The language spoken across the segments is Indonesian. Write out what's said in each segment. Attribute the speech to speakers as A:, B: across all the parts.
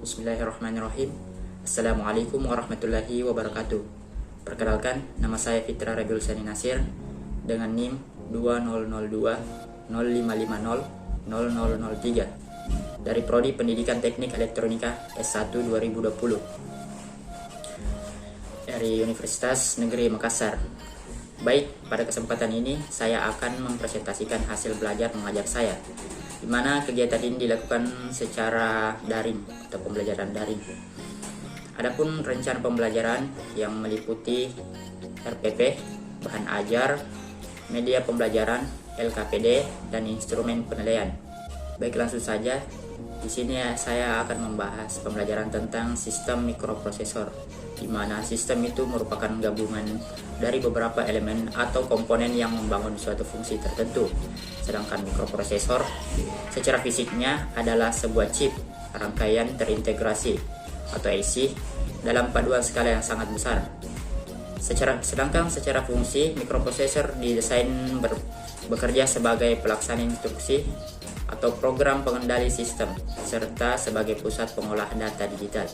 A: Bismillahirrahmanirrahim. Assalamualaikum warahmatullahi wabarakatuh. Perkenalkan, nama saya Fitra Rabiul Sani Nasir dengan NIM 200205500003 dari Prodi Pendidikan Teknik Elektronika S1 2020 dari Universitas Negeri Makassar. Baik, pada kesempatan ini saya akan mempresentasikan hasil belajar mengajar saya, di mana kegiatan ini dilakukan secara daring atau pembelajaran daring. Adapun rencana pembelajaran yang meliputi RPP, bahan ajar, media pembelajaran, LKPD, dan instrumen penilaian. Baik, langsung saja. Di sini saya akan membahas pembelajaran tentang sistem mikroprosesor, di mana sistem itu merupakan gabungan dari beberapa elemen atau komponen yang membangun suatu fungsi tertentu. Sedangkan mikroprosesor secara fisiknya adalah sebuah chip rangkaian terintegrasi atau IC dalam paduan skala yang sangat besar. Sedangkan secara fungsi, mikroprosesor didesain bekerja sebagai pelaksana instruksi atau program pengendali sistem, serta sebagai pusat pengolah data digital.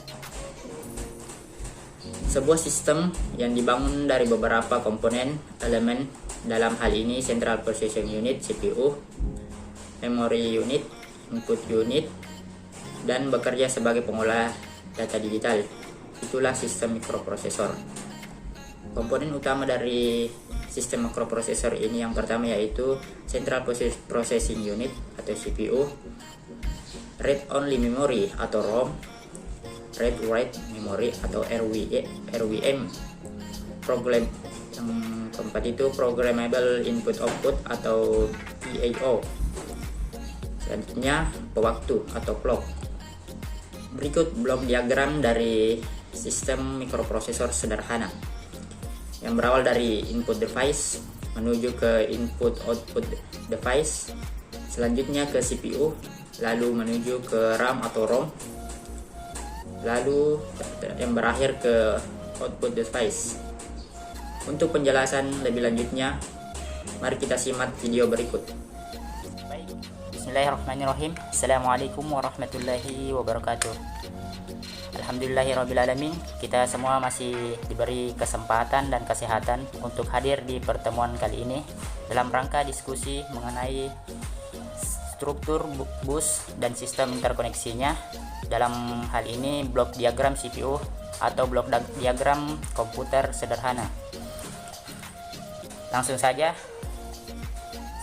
A: Sebuah sistem yang dibangun dari beberapa komponen elemen, dalam hal ini Central Processing Unit CPU, Memory Unit, Input Unit, dan bekerja sebagai pengolah data digital. Itulah sistem mikroprosesor. Komponen utama dari sistem mikroprosesor ini yang pertama yaitu Central Processing Unit atau CPU, Read Only Memory atau ROM, Read Write Memory atau RWM. Program yang keempat itu Programmable Input Output atau PIO. Selanjutnya pewaktu atau clock. Berikut blok diagram dari sistem mikroprosesor sederhana yang berawal dari input device menuju ke input output device, selanjutnya ke CPU, lalu menuju ke RAM atau ROM, lalu yang berakhir ke output device. Untuk penjelasan lebih lanjutnya, mari kita simak video berikut. Baik. Bismillahirrahmanirrahim. Assalamualaikum warahmatullahi wabarakatuh. Alhamdulillahirrabbilalamin, kita semua masih diberi kesempatan dan kesehatan untuk hadir di pertemuan kali ini dalam rangka diskusi mengenai struktur bus dan sistem interkoneksinya. Dalam hal ini blok diagram CPU atau blok diagram komputer sederhana. Langsung saja,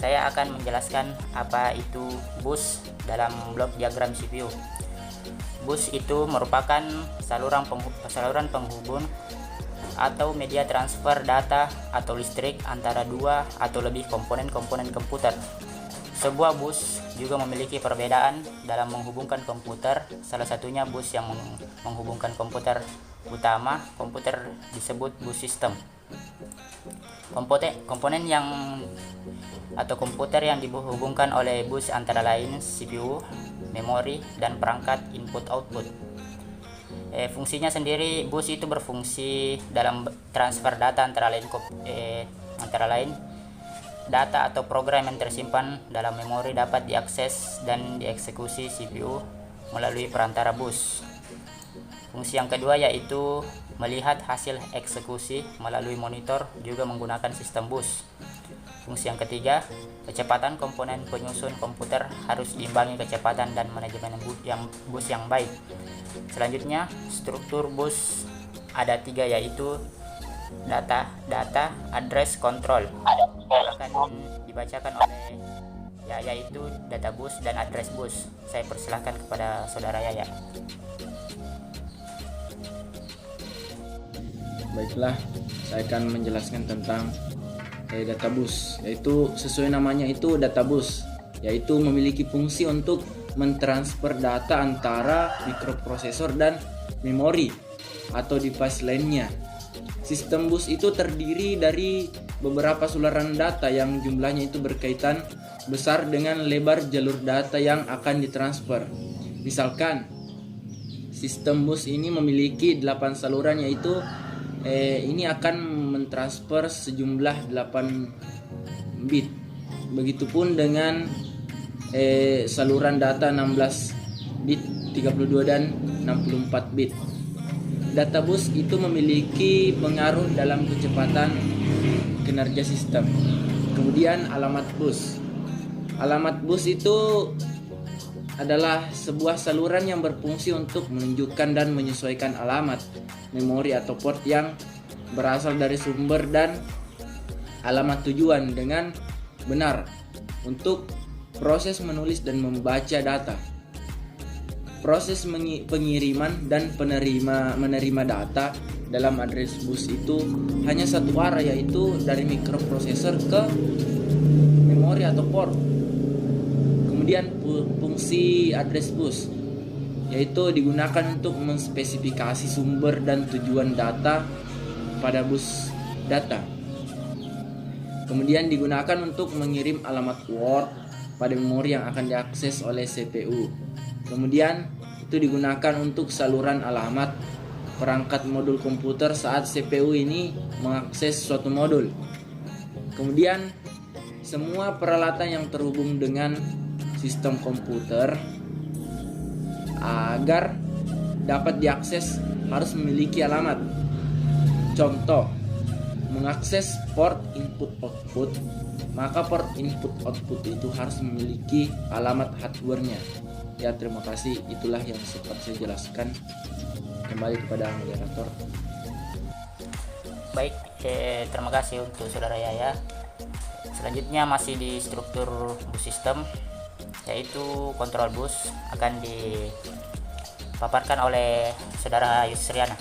A: saya akan menjelaskan apa itu bus dalam blok diagram CPU. Bus itu merupakan saluran penghubung atau media transfer data atau listrik antara dua atau lebih komponen-komponen komputer. Sebuah bus juga memiliki perbedaan dalam menghubungkan komputer. Salah satunya bus yang menghubungkan komputer utama, komputer disebut bus sistem. Komponen yang atau komputer yang dihubungkan oleh bus antara lain CPU, memori, dan perangkat input-output. Fungsinya sendiri, bus itu berfungsi dalam transfer data antara lain data atau program yang tersimpan dalam memori dapat diakses dan dieksekusi CPU melalui perantara bus. Fungsi yang kedua yaitu melihat hasil eksekusi melalui monitor juga menggunakan sistem bus. Fungsi yang ketiga, kecepatan komponen penyusun komputer harus diimbangi kecepatan dan manajemen bus yang baik. Selanjutnya, struktur bus ada 3 yaitu data, address, control. Akan dibacakan oleh yaitu data bus dan address bus. Saya persilahkan kepada saudara Yaya.
B: Baiklah, saya akan menjelaskan tentang data bus, yaitu sesuai namanya itu data bus, yaitu memiliki fungsi untuk mentransfer data antara mikroprosesor dan memori atau device lainnya. Sistem bus itu terdiri dari beberapa sularan data yang jumlahnya itu berkaitan besar dengan lebar jalur data yang akan ditransfer. Misalkan, sistem bus ini memiliki 8 saluran, yaitu ini akan mentransfer sejumlah 8 bit. Begitupun dengan saluran data 16 bit 32 dan 64 bit. Data bus itu memiliki pengaruh dalam kecepatan kinerja sistem. Kemudian alamat bus. Alamat bus itu adalah sebuah saluran yang berfungsi untuk menunjukkan dan menyesuaikan alamat, memori atau port yang berasal dari sumber dan alamat tujuan dengan benar untuk proses menulis dan membaca data. Proses pengiriman dan menerima data dalam address bus itu hanya satu arah, yaitu dari mikroprosesor ke memori atau port. Kemudian fungsi address bus yaitu digunakan untuk menspesifikasi sumber dan tujuan data pada bus data. Kemudian digunakan untuk mengirim alamat word pada memori yang akan diakses oleh CPU. Kemudian itu digunakan untuk saluran alamat perangkat modul komputer saat CPU ini mengakses suatu modul. Kemudian semua peralatan yang terhubung dengan sistem komputer agar dapat diakses harus memiliki alamat. Contoh, mengakses port input output, maka port input output itu harus memiliki alamat hardware-nya. Ya, terima kasih. Itulah yang sempat saya jelaskan. Kembali kepada moderator.
A: Baik, terima kasih untuk Saudara Yaya. Selanjutnya masih di struktur bus sistem, yaitu kontrol bus akan dipaparkan oleh Saudara Yusriana.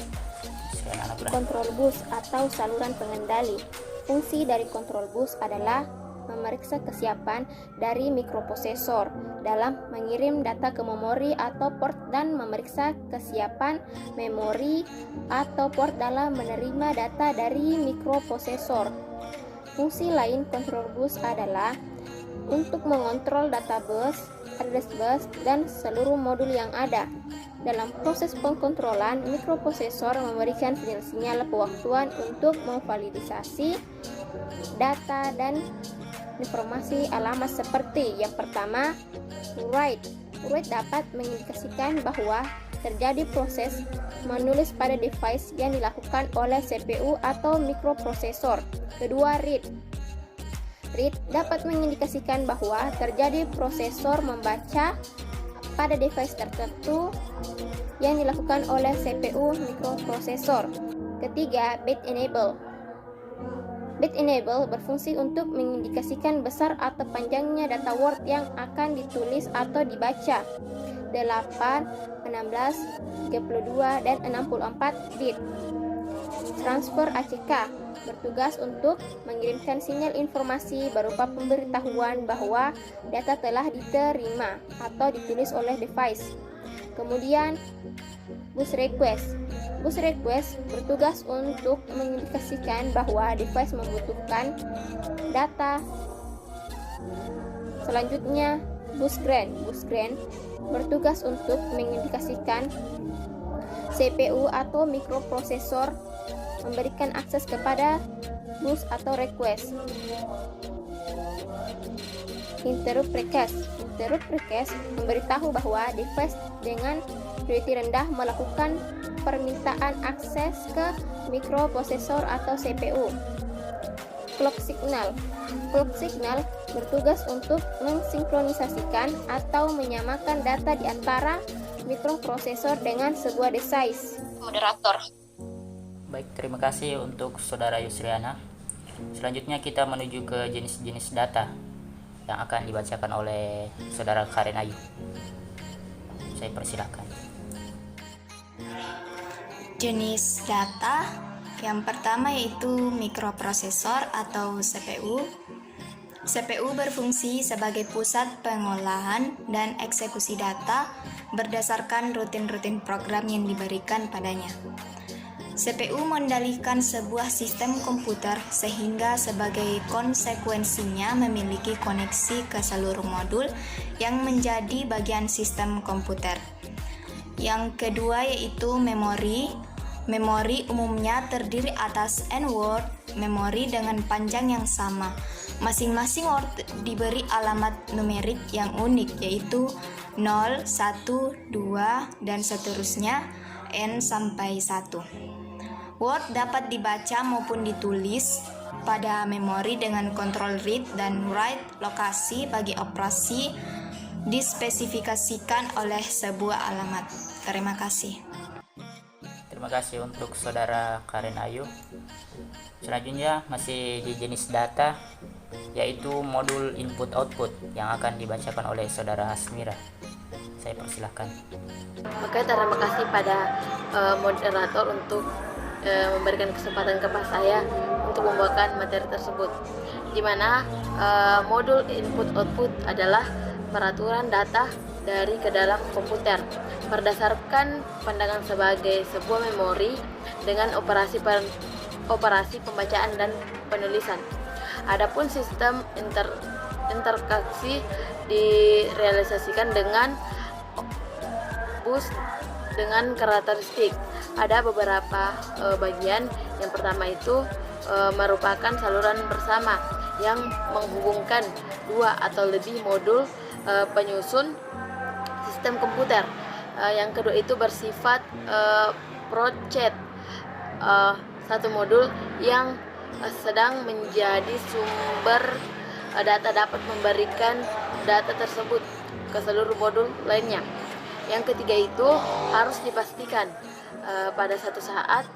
C: Kontrol bus atau saluran pengendali. Fungsi dari kontrol bus adalah memeriksa kesiapan dari mikroprosesor dalam mengirim data ke memori atau port dan memeriksa kesiapan memori atau port dalam menerima data dari mikroprosesor. Fungsi lain kontrol bus adalah untuk mengontrol data bus, address bus, dan seluruh modul yang ada. Dalam proses pengkontrolan, mikroprosesor memberikan sinyal-sinyal pewaktuan untuk memvalidasi data dan informasi alamat seperti yang pertama, write. Write dapat mengindikasikan bahwa terjadi proses menulis pada device yang dilakukan oleh CPU atau mikroprosesor. Kedua, read. Read dapat mengindikasikan bahwa terjadi prosesor membaca pada device tertentu yang dilakukan oleh CPU mikroprosesor. Ketiga, bit enable. Bit enable berfungsi untuk mengindikasikan besar atau panjangnya data word yang akan ditulis atau dibaca. 8, 16, 32, dan 64 bit. Transfer ACK bertugas untuk mengirimkan sinyal informasi berupa pemberitahuan bahwa data telah diterima atau ditulis oleh device. Kemudian, bus request. Bus request bertugas untuk mengindikasikan bahwa device membutuhkan data. Selanjutnya, bus grant. Bus grant bertugas untuk mengindikasikan CPU atau mikroprosesor memberikan akses kepada bus atau request. Interrupt request. Interrupt request memberitahu bahwa device dengan priority rendah melakukan permintaan akses ke mikroprosesor atau CPU. Clock signal. Clock signal bertugas untuk mensinkronisasikan atau menyamakan data di antara mikroprosesor dengan sebuah device. Moderator.
A: Baik, terima kasih untuk Saudara Yusriana. Selanjutnya kita menuju ke jenis-jenis data yang akan dibacakan oleh Saudara Karen Ayu. Saya persilakan.
D: Jenis data yang pertama yaitu mikroprosesor atau CPU. CPU berfungsi sebagai pusat pengolahan dan eksekusi data berdasarkan rutin-rutin program yang diberikan padanya. CPU mengendalikan sebuah sistem komputer sehingga sebagai konsekuensinya memiliki koneksi ke seluruh modul yang menjadi bagian sistem komputer. Yang kedua yaitu memori. Memori umumnya terdiri atas n-word memori dengan panjang yang sama. Masing-masing word diberi alamat numerik yang unik, yaitu 0, 1, 2, dan seterusnya n sampai 1. Word dapat dibaca maupun ditulis pada memori dengan kontrol read dan write lokasi bagi operasi dispesifikasikan oleh sebuah alamat. Terima kasih.
A: Terima kasih untuk saudara Karen Ayu. Selanjutnya masih di jenis data, yaitu modul input output yang akan dibacakan oleh saudara Asmira. Saya persilahkan.
E: Oke, terima kasih pada moderator untuk memberikan kesempatan kepada saya untuk membawakan materi tersebut, di mana modul input output adalah peraturan data dari ke dalam komputer berdasarkan pandangan sebagai sebuah memori dengan operasi pembacaan dan penulisan. Adapun sistem interaksi direalisasikan dengan bus dengan karakteristik. Ada beberapa bagian. Yang pertama itu merupakan saluran bersama yang menghubungkan dua atau lebih modul penyusun sistem komputer. Yang kedua itu bersifat procet, satu modul yang sedang menjadi sumber data dapat memberikan data tersebut ke seluruh modul lainnya. Yang ketiga itu harus dipastikan pada satu saat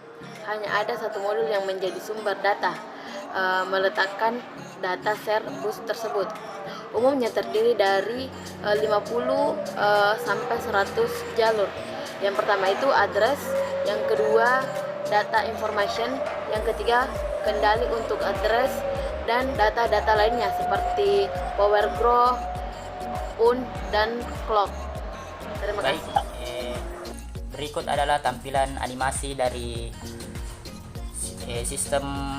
E: hanya ada satu modul yang menjadi sumber data, meletakkan data share bus tersebut. Umumnya terdiri dari 50 sampai 100 jalur. Yang pertama itu address, yang kedua data information, yang ketiga kendali untuk address dan data-data lainnya seperti power grow, un, dan clock. Terima
A: Baik,
E: kasih.
A: berikut adalah tampilan animasi dari sistem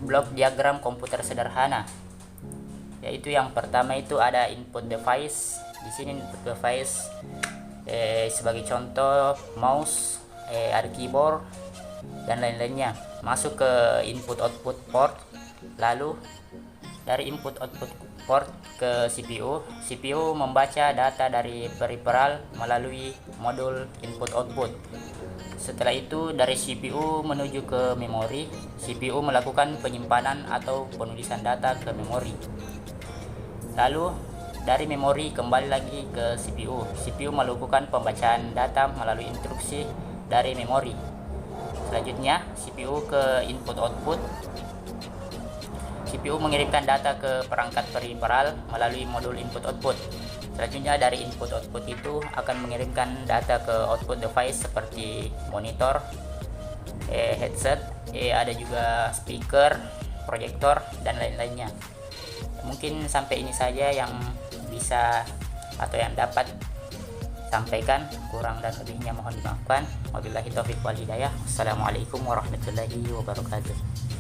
A: blok diagram komputer sederhana. Yaitu yang pertama itu ada input device. Di sini input device sebagai contoh mouse, ada keyboard dan lain-lainnya. Masuk ke input output port. Lalu dari input output port ke CPU. CPU membaca data dari peripheral melalui modul input output. Setelah itu dari CPU menuju ke memori. CPU melakukan penyimpanan atau penulisan data ke memori. Lalu dari memori kembali lagi ke CPU. CPU melakukan pembacaan data melalui instruksi dari memori. Selanjutnya CPU ke input output. CPU mengirimkan data ke perangkat peripheral melalui modul input output. Selanjutnya dari input output itu akan mengirimkan data ke output device seperti monitor, headset, ada juga speaker, proyektor dan lain-lainnya. Mungkin sampai ini saja yang bisa atau yang dapat sampaikan. Kurang dan lebihnya mohon dimaafkan. Wabillahi taufiq wal hidayah. Assalamualaikum warahmatullahi wabarakatuh.